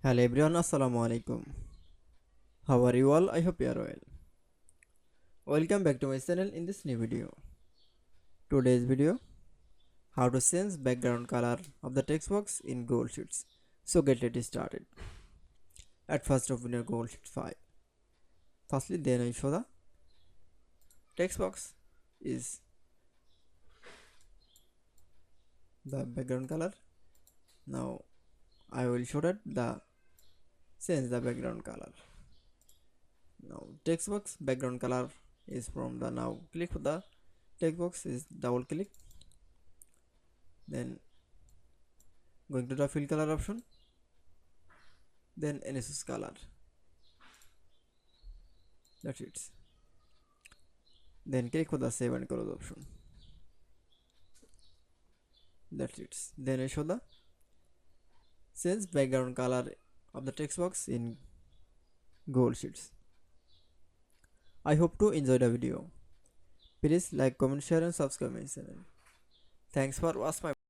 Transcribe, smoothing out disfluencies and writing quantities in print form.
Hello everyone, Assalamu Walaikum. How are you all? I hope you are well. Welcome back to my channel in this new video. Today's video, how to change background color of the text box in Google Sheets. So get it started. At first open your Google Sheet file. Firstly, then I show the text box is the background color. Now I will show that the change the background color. Now text box background color is from the now click for the text box is double click, then going to the fill color option, then NSS color, that's it. Then click for the save and close option, that's it. Then I show the change background color of the text box in Google Sheets. I hope to enjoy the video. Please like, comment, share and subscribe my channel. Thanks for watching my